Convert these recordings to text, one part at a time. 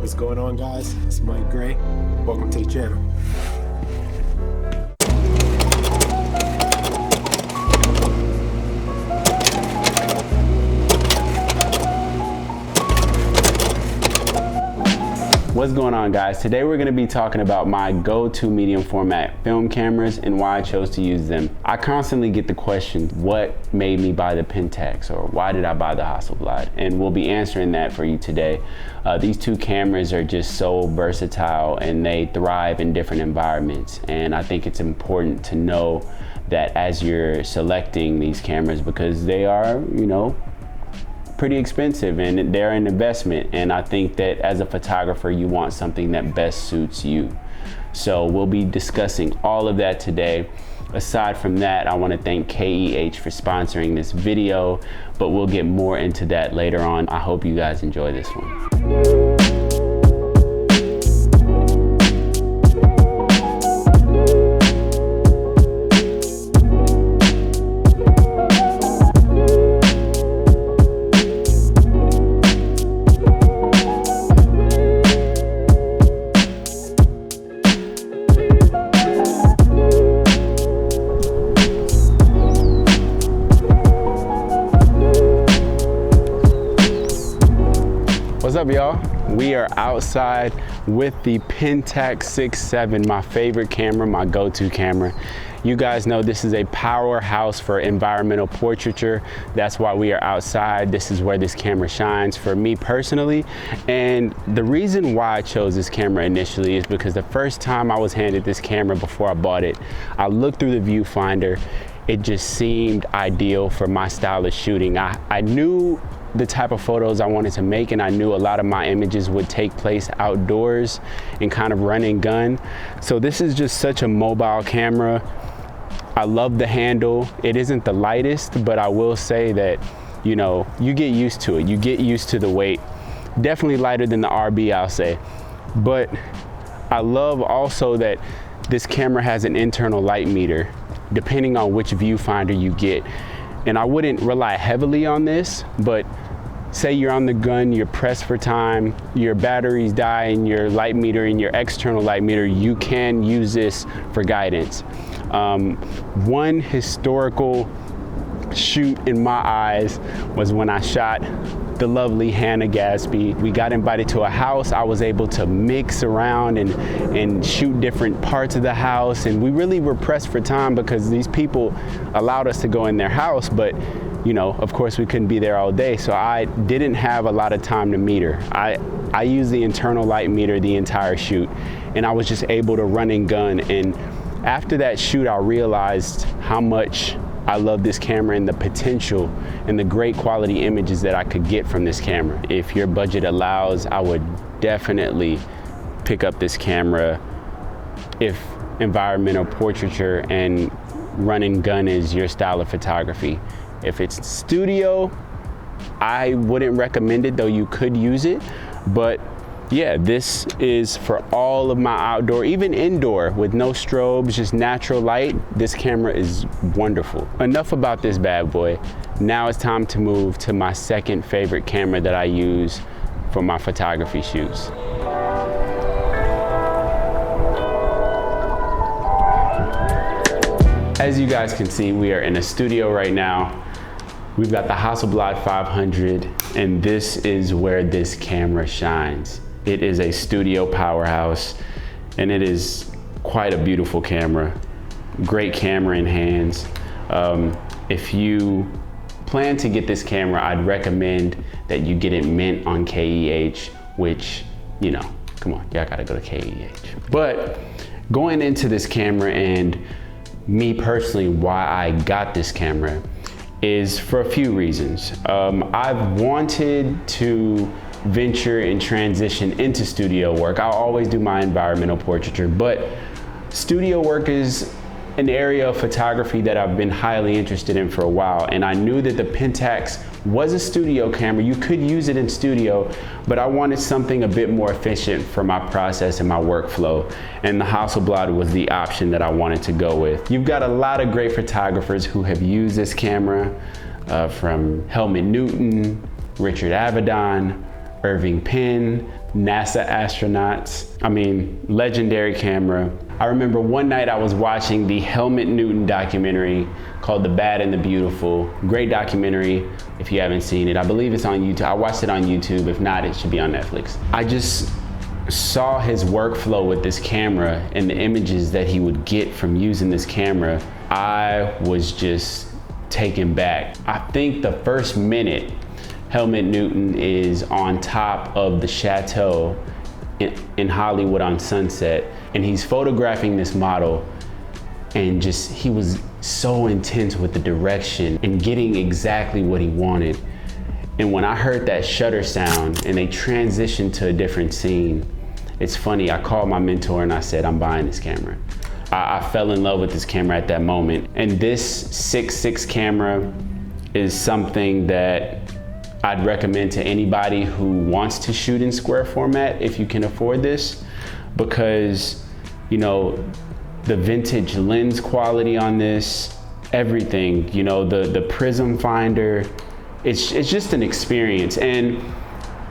What's going on, guys? It's Mike Gray. Welcome to the channel. What's going on, guys? Today we're going to be talking about my go-to medium format film cameras and why I chose to use them. I constantly get the question, what made me buy the Pentax, or why did I buy the Hasselblad? And we'll be answering that for you today. These two cameras are just so versatile and they thrive in different environments. And I think it's important to know that as you're selecting these cameras, because they are, pretty expensive and they're an investment, and I think that as a photographer you want something that best suits you. So we'll be discussing all of that today. Aside from that, I want to thank KEH for sponsoring this video, but we'll get more into that later on. I hope you guys enjoy this one. What's up, y'all? We are outside with the Pentax 6.7, my favorite camera, my go-to camera. You guys know this is a powerhouse for environmental portraiture. That's why we are outside. This is where this camera shines for me personally. And the reason why I chose this camera initially is because the first time I was handed this camera before I bought it, I looked through the viewfinder. It just seemed ideal for my style of shooting. I knew the type of photos I wanted to make, and I knew a lot of my images would take place outdoors and kind of run and gun. So this is just such a mobile camera. I love the handle. It isn't the lightest, but I will say that, you get used to it. You get used to the weight. Definitely lighter than the RB, I'll say. But I love also that this camera has an internal light meter, depending on which viewfinder you get. And I wouldn't rely heavily on this, but say you're on the gun, you're pressed for time, your batteries die in your light meter and your external light meter, you can use this for guidance. One historical shoot in my eyes was when I shot the lovely Hannah Gadsby. We got invited to a house. I was able to mix around and shoot different parts of the house, and we really were pressed for time because these people allowed us to go in their house, but of course we couldn't be there all day, so I didn't have a lot of time to meter. I used the internal light meter the entire shoot, and I was just able to run and gun. And after that shoot, I realized how much I love this camera and the potential and the great quality images that I could get from this camera. If your budget allows, I would definitely pick up this camera if environmental portraiture and run and gun is your style of photography. If it's studio, I wouldn't recommend it, though you could use it. But yeah, this is for all of my outdoor, even indoor, with no strobes, just natural light. This camera is wonderful. Enough about this bad boy. Now it's time to move to my second favorite camera that I use for my photography shoots. As you guys can see, we are in a studio right now. We've got the Hasselblad 500, and this is where this camera shines. It is a studio powerhouse, and it is quite a beautiful camera. Great camera in hands. If you plan to get this camera, I'd recommend that you get it mint on KEH, which, come on, y'all gotta go to KEH. But going into this camera, and me personally, why I got this camera is for a few reasons. I've wanted to venture and transition into studio work. I'll always do my environmental portraiture, but studio work is an area of photography that I've been highly interested in for a while, and I knew that the Pentax was a studio camera. You could use it in studio, but I wanted something a bit more efficient for my process and my workflow, and the Hasselblad was the option that I wanted to go with. You've got a lot of great photographers who have used this camera, from Helmut Newton, Richard Avedon, Irving Penn, NASA astronauts. I mean, legendary camera. I remember one night I was watching the Helmut Newton documentary called The Bad and the Beautiful. Great documentary if you haven't seen it. I believe it's on YouTube. I watched it on YouTube. If not, it should be on Netflix. I just saw his workflow with this camera and the images that he would get from using this camera. I was just taken back. I think the first minute, Helmut Newton is on top of the chateau in Hollywood on Sunset, and he's photographing this model, and just, he was so intense with the direction and getting exactly what he wanted. And when I heard that shutter sound and they transitioned to a different scene, it's funny, I called my mentor and I said, I'm buying this camera. I fell in love with this camera at that moment. And this 6.6 camera is something that I'd recommend to anybody who wants to shoot in square format if you can afford this, because, you know, the vintage lens quality on this, everything, you know, the prism finder, it's just an experience. And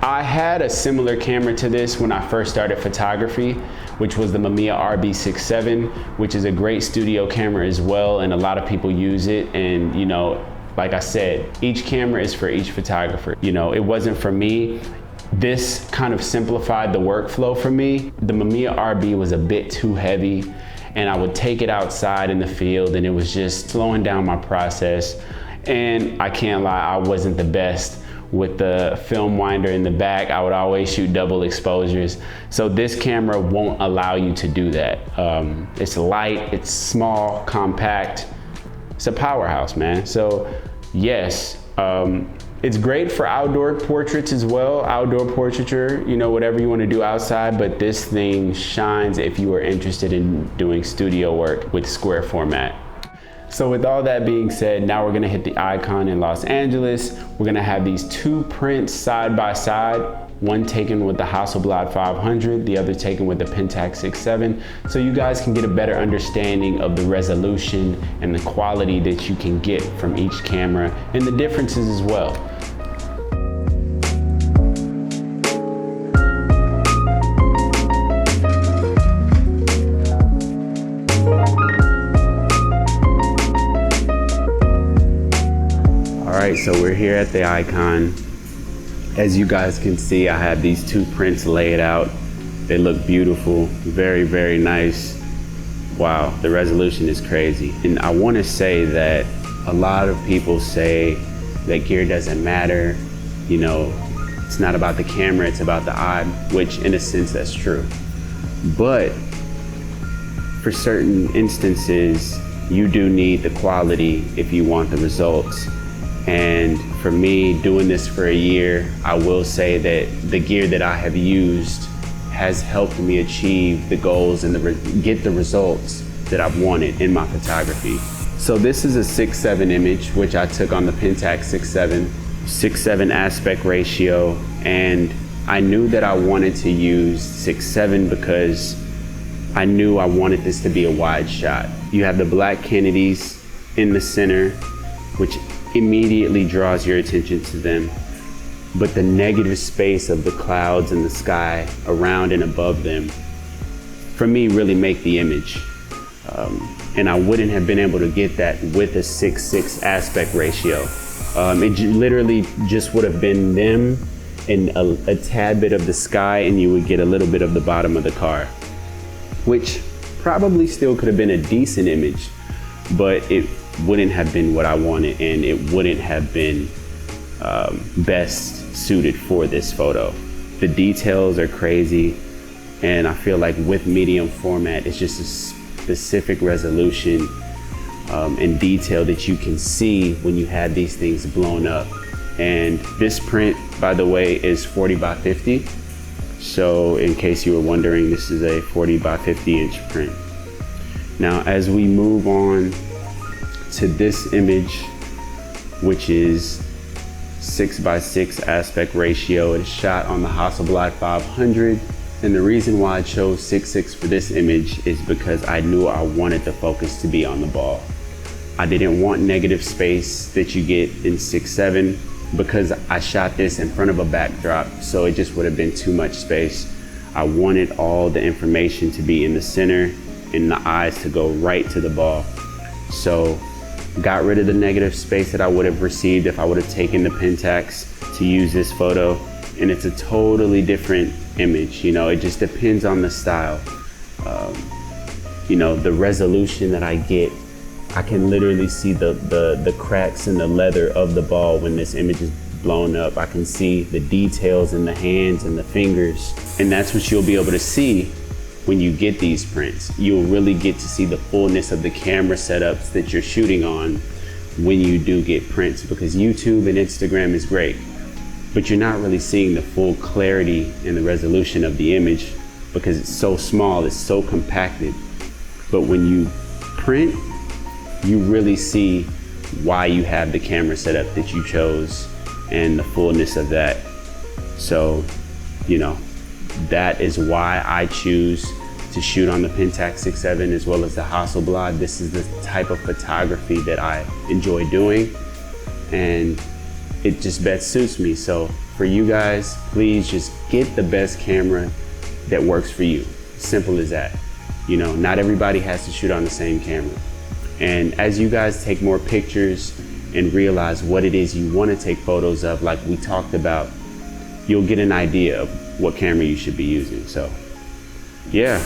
I had a similar camera to this when I first started photography, which was the Mamiya RB67, which is a great studio camera as well, and a lot of people use it. And, you know, like I said, each camera is for each photographer. You know, it wasn't for me. This kind of simplified the workflow for me. The Mamiya RB was a bit too heavy, and I would take it outside in the field and it was just slowing down my process. And I can't lie, I wasn't the best with the film winder in the back. I would always shoot double exposures. So this camera won't allow you to do that. It's light, it's small, compact. It's a powerhouse, man. So yes, it's great for outdoor portraits as well, outdoor portraiture, you know, whatever you want to do outside, but this thing shines if you are interested in doing studio work with square format. So with all that being said, now we're gonna hit the Icon in Los Angeles. We're gonna have these two prints side by side, one taken with the Hasselblad 500, the other taken with the Pentax 6.7, so you guys can get a better understanding of the resolution and the quality that you can get from each camera and the differences as well. All right, so we're here at the Icon. As you guys can see, I have these two prints laid out. They look beautiful, very, very nice. Wow, the resolution is crazy. And I wanna say that a lot of people say that gear doesn't matter. You know, it's not about the camera, it's about the eye, which in a sense that's true. But for certain instances, you do need the quality if you want the results. And for me, doing this for a year, I will say that the gear that I have used has helped me achieve the goals and get the results that I've wanted in my photography. So this is a 6.7 image, which I took on the Pentax 6.7, 6.7 aspect ratio. And I knew that I wanted to use 6.7 because I knew I wanted this to be a wide shot. You have the black Kennedys in the center, which immediately draws your attention to them. But the negative space of the clouds and the sky around and above them, for me, really make the image. And I wouldn't have been able to get that with a 6.6 aspect ratio. It literally just would have been them and a tad bit of the sky, and you would get a little bit of the bottom of the car, which probably still could have been a decent image, but it wouldn't have been what I wanted, and it wouldn't have been best suited for this photo. The details are crazy, and I feel like with medium format, it's just a specific resolution and detail that you can see when you have these things blown up. And this print, by the way, is 40 by 50. So in case you were wondering, this is a 40 by 50 inch print. Now, as we move on to this image, which is 6:6 aspect ratio. It's shot on the Hasselblad 500. And the reason why I chose 6:6 for this image is because I knew I wanted the focus to be on the ball. I didn't want negative space that you get in 6.7. because I shot this in front of a backdrop, so it just would have been too much space. I wanted all the information to be in the center and the eyes to go right to the ball. So got rid of the negative space that I would have received if I would have taken the Pentax to use this photo. And it's a totally different image. You know, it just depends on the style. You know, the resolution that I get, I can literally see the cracks in the leather of the ball when this image is blown up. I can see the details in the hands and the fingers. And that's what you'll be able to see when you get these prints. You'll really get to see the fullness of the camera setups that you're shooting on when you do get prints, because YouTube and Instagram is great, but you're not really seeing the full clarity and the resolution of the image because it's so small, it's so compacted. But when you print, you really see why you have the camera setup that you chose and the fullness of that. So, you know, that is why I choose to shoot on the Pentax 6.7 as well as the Hasselblad. This is the type of photography that I enjoy doing, and it just best suits me. So for you guys, please just get the best camera that works for you. Simple as that. You know, not everybody has to shoot on the same camera. And as you guys take more pictures and realize what it is you want to take photos of, like we talked about, you'll get an idea of what camera you should be using. So yeah.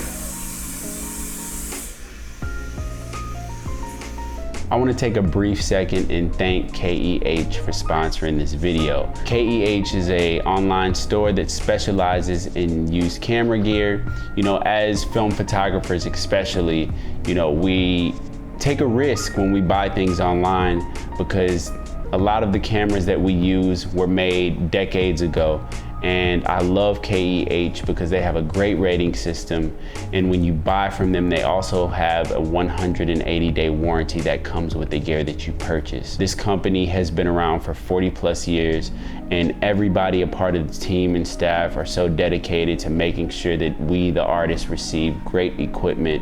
I want to take a brief second and thank KEH for sponsoring this video. KEH is an online store that specializes in used camera gear. You know, as film photographers especially, you know, we take a risk when we buy things online because a lot of the cameras that we use were made decades ago. And I love KEH because they have a great rating system. And when you buy from them, they also have a 180-day warranty that comes with the gear that you purchase. This company has been around for 40+ years, and everybody a part of the team and staff are so dedicated to making sure that we, the artists, receive great equipment.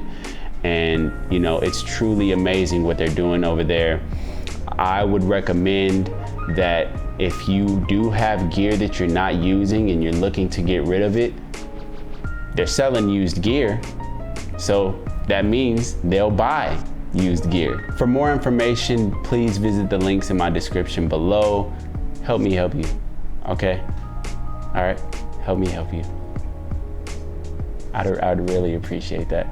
And you know, it's truly amazing what they're doing over there. I would recommend that if you do have gear that you're not using and you're looking to get rid of it, they're selling used gear. So that means they'll buy used gear. For more information, please visit the links in my description below. Help me help you, okay? All right, help me help you. I'd really appreciate that.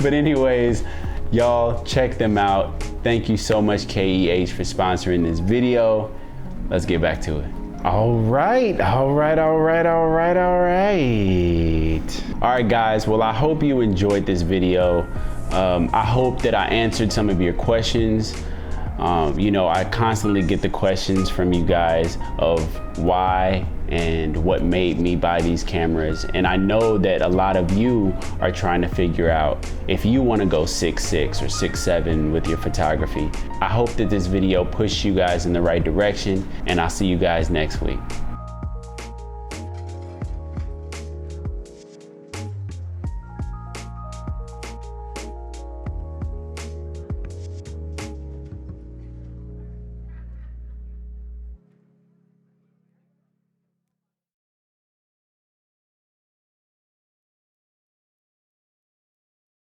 But anyways, y'all check them out. Thank you so much, KEH, for sponsoring this video. Let's get back to it. All right, guys, well, I hope you enjoyed this video. I hope that I answered some of your questions. You know, I constantly get the questions from you guys of why and what made me buy these cameras. And I know that a lot of you are trying to figure out if you want to go 6.6 or 6.7 with your photography. I hope that this video pushed you guys in the right direction, and I'll see you guys next week.